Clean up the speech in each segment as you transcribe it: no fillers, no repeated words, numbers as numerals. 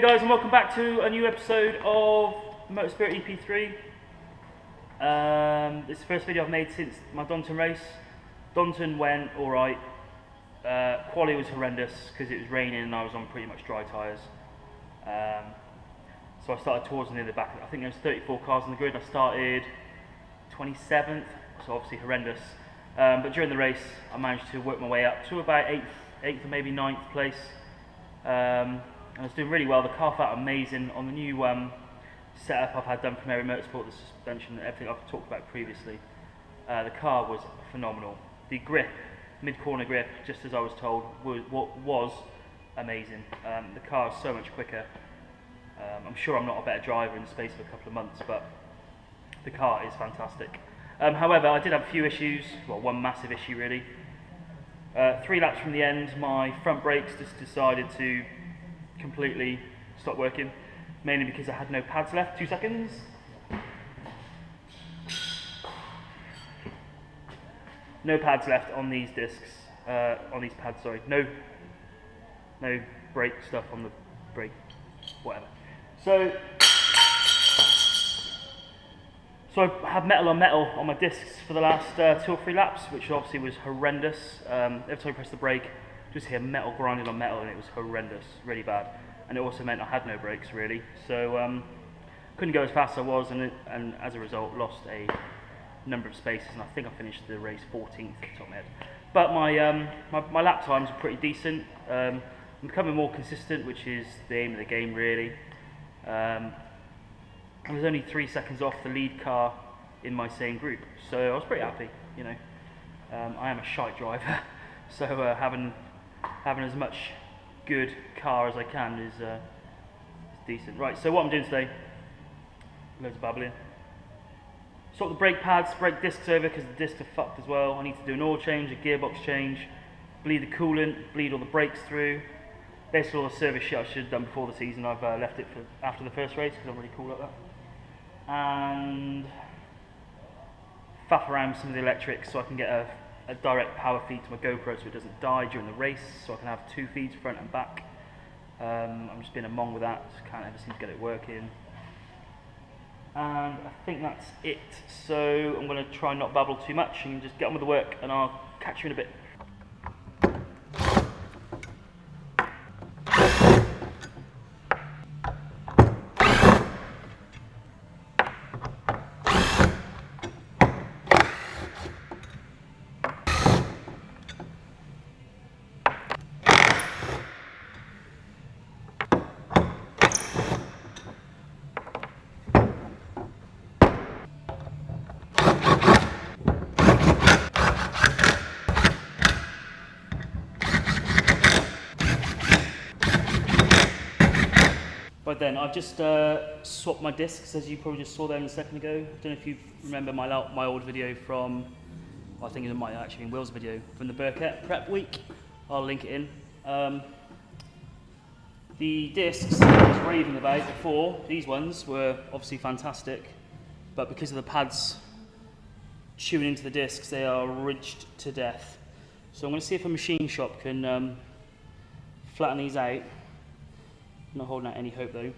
guys, and welcome back to a new episode of MOTORSPIRIT EP3. This is the first video I've made since my Donington race. Donington went alright. Quali was horrendous because it was raining and I was on pretty much dry tyres. So I started towards near the back. I think there was 34 cars on the grid. I started 27th, so obviously horrendous. But during the race, I managed to work my way up to about 8th or maybe 9th place. I was doing really well. The car felt amazing on the new setup I've had done from Mary Motorsport, the suspension, everything I've talked about previously. The car was phenomenal. The grip, mid-corner grip, just as I was told, was amazing. The car is so much quicker. I'm sure I'm not a better driver in the space of a couple of months, but the car is fantastic. However, I did have a few issues, well, one massive issue really. 3 laps from the end, my front brakes just decided to completely stop working, mainly because I had no pads left. 2 seconds. No pads left on these discs, on these pads, sorry. No brake stuff on the brake, whatever. So I had metal on my discs for the last 2 or 3 laps, which obviously was horrendous. Every time I pressed the brake, just hear metal grinding on metal, and it was horrendous, really bad. And it also meant I had no brakes really, so couldn't go as fast as I was, and as a result lost a number of spaces, and I think I finished the race 14th at the top of my head. But my lap times are pretty decent. I'm becoming more consistent, which is the aim of the game really. I was only 3 seconds off the lead car in my same group, so I was pretty happy, you know. I am a shite driver, so having as much good car as I can is decent. Right, so what I'm doing today, loads of babbling. Sort the brake pads, brake discs over because the discs are fucked as well. I need to do an oil change, a gearbox change, bleed the coolant, bleed all the brakes through. Basically all the service shit I should have done before the season, I've left it for after the first race because I'm really cool like that. And faff around some of the electrics so I can get a direct power feed to my GoPro so it doesn't die during the race, so I can have 2 feeds front and back. I'm just being a mong with that, just can't ever seem to get it working. And I think that's it, so I'm going to try and not babble too much and just get on with the work, and I'll catch you in a bit. Right then, I've just swapped my discs, as you probably just saw there a second ago. I don't know if you remember my old video from, well, I think it might have actually been Will's video from the Burkett prep week. I'll link it in. The discs I was raving about before, these ones were obviously fantastic, but because of the pads chewing into the discs, they are ridged to death. So I'm going to see if a machine shop can flatten these out. Not holding out any hope though.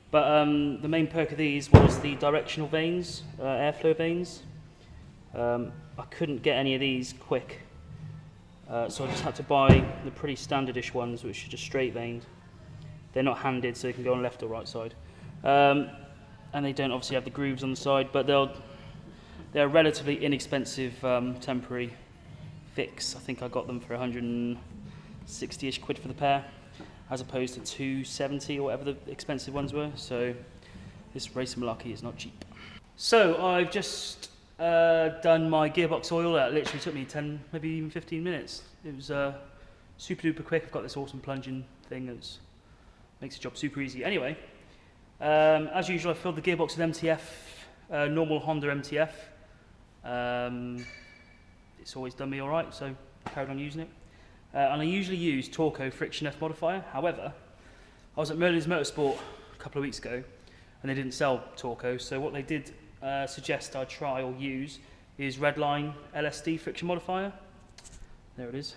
But the main perk of these was the directional vanes, airflow vanes. I couldn't get any of these quick, so I just had to buy the pretty standardish ones, which are just straight vaned. They're not handed, so they can go on left or right side. And they don't obviously have the grooves on the side, but they're a relatively inexpensive temporary fix. I think I got them for 160-ish quid for the pair, as opposed to 270 or whatever the expensive ones were. So this racing malarkey is not cheap. So I've just done my gearbox oil. That literally took me 10, maybe even 15 minutes. It was super duper quick. I've got this awesome plunging thing that makes the job super easy. Anyway, as usual, I filled the gearbox with MTF, normal Honda MTF. It's always done me all right, so carried on using it. And I usually use Torco friction F modifier. However, I was at Merlin's Motorsport a couple of weeks ago and they didn't sell Torco, so what they did suggest I try or use is Redline LSD friction modifier. There it is.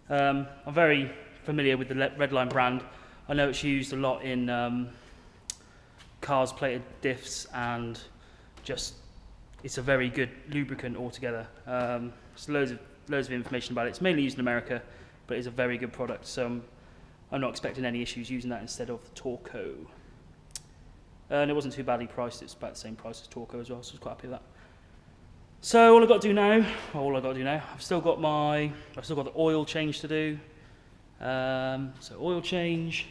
I'm very familiar with the Redline brand. I know it's used a lot in cars plated diffs, and just it's a very good lubricant altogether. There's loads of information about it. It's mainly used in America, but it's a very good product, so I'm not expecting any issues using that instead of the Torco. And it wasn't too badly priced. It's about the same price as Torco as well, so I was quite happy with that. So all I've got to do now, I've still got the oil change to do. So oil change,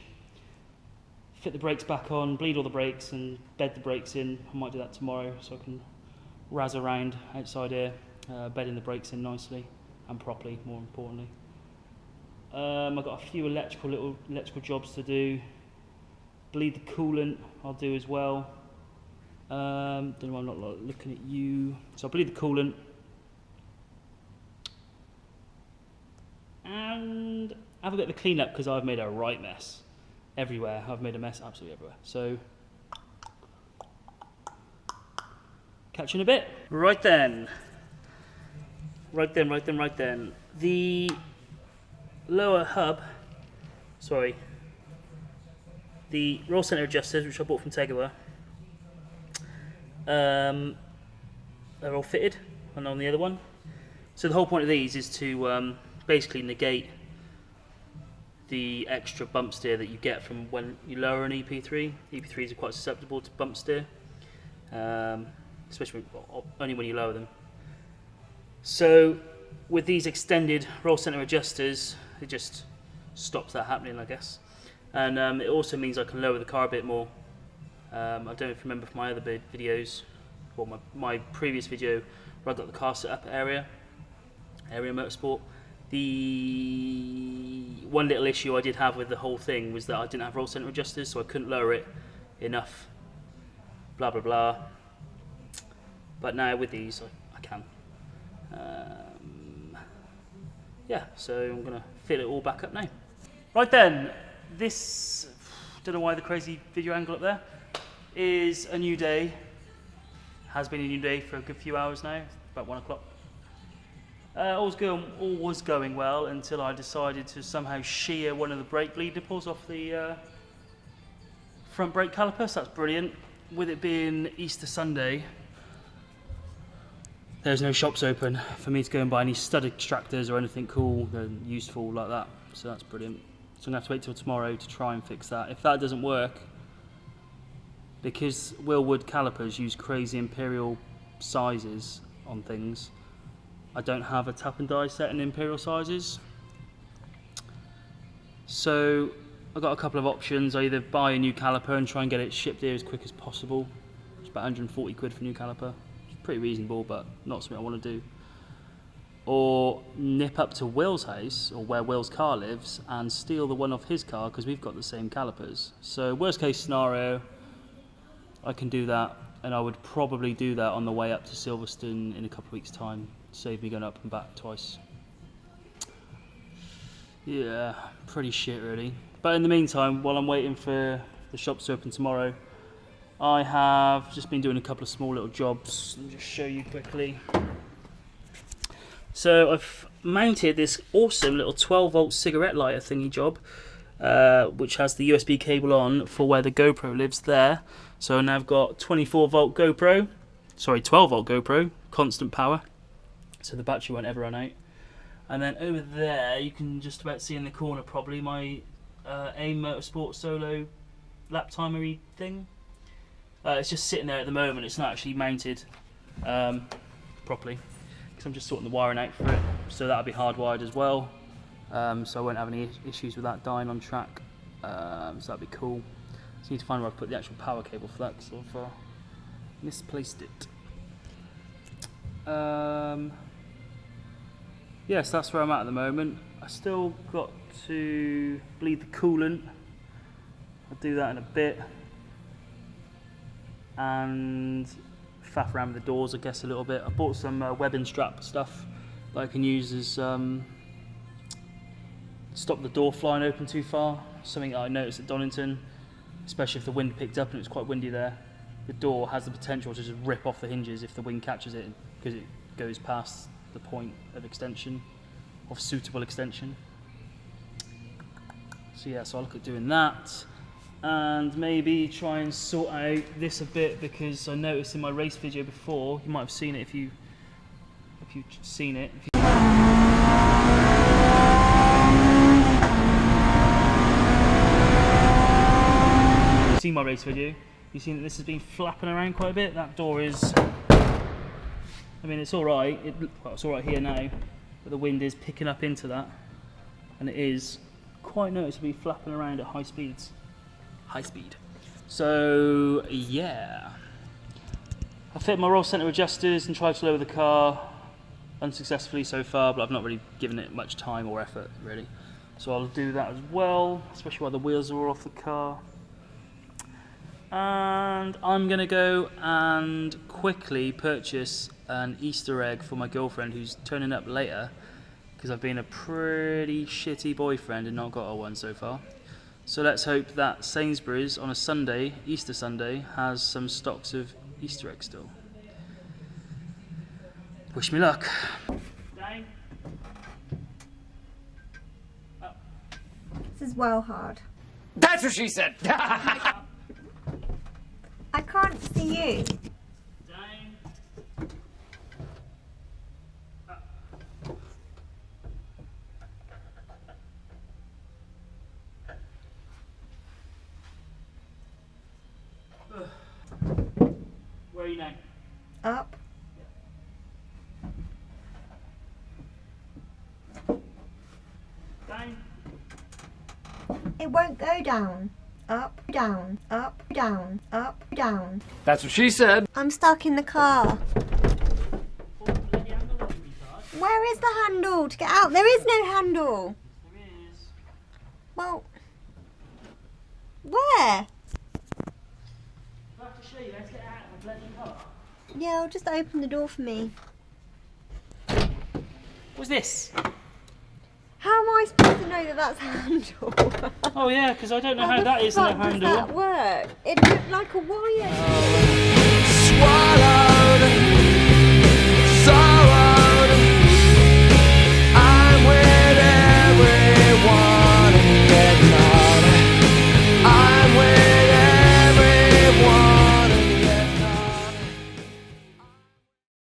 fit the brakes back on, bleed all the brakes and bed the brakes in. I might do that tomorrow so I can razz around outside here, bedding the brakes in nicely and properly, more importantly. I've got a few little electrical jobs to do. Bleed the coolant I'll do as well. Don't know why I'm not looking at you. So I'll bleed the coolant. And have a bit of a clean up because I've made a right mess. Everywhere. I've made a mess absolutely everywhere. So, catch you in a bit. Right then. The lower hub, the roll center adjusters, which I bought from Tegawa, they're all fitted, and on the other one. So the whole point of these is to basically negate the extra bump steer that you get from when you lower an EP3. EP3s are quite susceptible to bump steer, especially only when you lower them. So with these extended roll center adjusters, it just stops that happening, I guess. And it also means I can lower the car a bit more. I don't know if you remember from my other videos, or my previous video where I got the car set up at Area Motorsport. The one little issue I did have with the whole thing was that I didn't have roll center adjusters, so I couldn't lower it enough, blah blah blah. But now with these I can. Yeah, so I'm going to fill it all back up now. Right then, this, don't know why the crazy video angle up there, is a new day. Has been a new day for a good few hours now, about 1 o'clock. All was going well until I decided to somehow shear one of the brake bleed nipples off the front brake caliper, so that's brilliant. With it being Easter Sunday, there's no shops open for me to go and buy any stud extractors or anything cool and useful like that, so that's brilliant. So I'm going to have to wait till tomorrow to try and fix that. If that doesn't work, because Wilwood calipers use crazy imperial sizes on things, I don't have a tap and die set in imperial sizes. So I've got a couple of options. I either buy a new caliper and try and get it shipped here as quick as possible. It's about 140 quid for a new caliper. It's pretty reasonable, but not something I want to do. Or nip up to Will's house, or where Will's car lives, and steal the one off his car because we've got the same calipers. So worst case scenario, I can do that, and I would probably do that on the way up to Silverstone in a couple of weeks' time. Save me going up and back twice. Yeah, pretty shit really. But in the meantime, while I'm waiting for the shops to open tomorrow, I have just been doing a couple of small little jobs. Let me just show you quickly. So I've mounted this awesome little 12-volt cigarette lighter thingy job, which has the USB cable on for where the GoPro lives there. So now I've got 24-volt GoPro, sorry, 12-volt GoPro, constant power, so the battery won't ever run out. And then over there, you can just about see in the corner probably my AIM Motorsport Solo lap timery thing. It's just sitting there at the moment. It's not actually mounted properly because I'm just sorting the wiring out for it. So that'll be hardwired as well. So I won't have any issues with that dying on track. So that'd be cool. Just need to find where I put the actual power cable for that because I've misplaced it. Yes, that's where I'm at the moment. I still got to bleed the coolant. I'll do that in a bit. And faff around with the doors, I guess, a little bit. I bought some webbing strap stuff that I can use as stop the door flying open too far. Something that I noticed at Donington, especially if the wind picked up and it's quite windy there. The door has the potential to just rip off the hinges if the wind catches it because it goes past the point of extension, of suitable extension. So yeah, so I'll look at doing that, and maybe try and sort out this a bit, because I noticed in my race video before, you might have seen it if you've seen it. If you've seen my race video, you've seen that this has been flapping around quite a bit. That door is, I mean, it's all right. Well, it's all right here now, but the wind is picking up into that, and it is quite noticeably flapping around at high speeds. High speed. So yeah, I fit my roll centre adjusters and tried to lower the car, unsuccessfully so far, but I've not really given it much time or effort really. So I'll do that as well, especially while the wheels are off the car. And I'm gonna go and quickly purchase an Easter egg for my girlfriend who's turning up later, because I've been a pretty shitty boyfriend and not got her one so far. So let's hope that Sainsbury's on a Sunday, Easter Sunday, has some stocks of Easter eggs still. Wish me luck. Down. Up. This is well hard. That's what she said! I can't see you. Where are you now? Up. Down. It won't go down. Up, down, up, down, up, down. That's what she said. I'm stuck in the car. Where is the handle to get out? There is no handle. There is. Well, where? I have to show you how to get out of the bloody car. Yeah, I'll just open the door for me. What's this? How am I supposed to know that that's a handle? Oh yeah, because I don't know how that is in a handle. How does that work? It looked like a wire. Swallowed.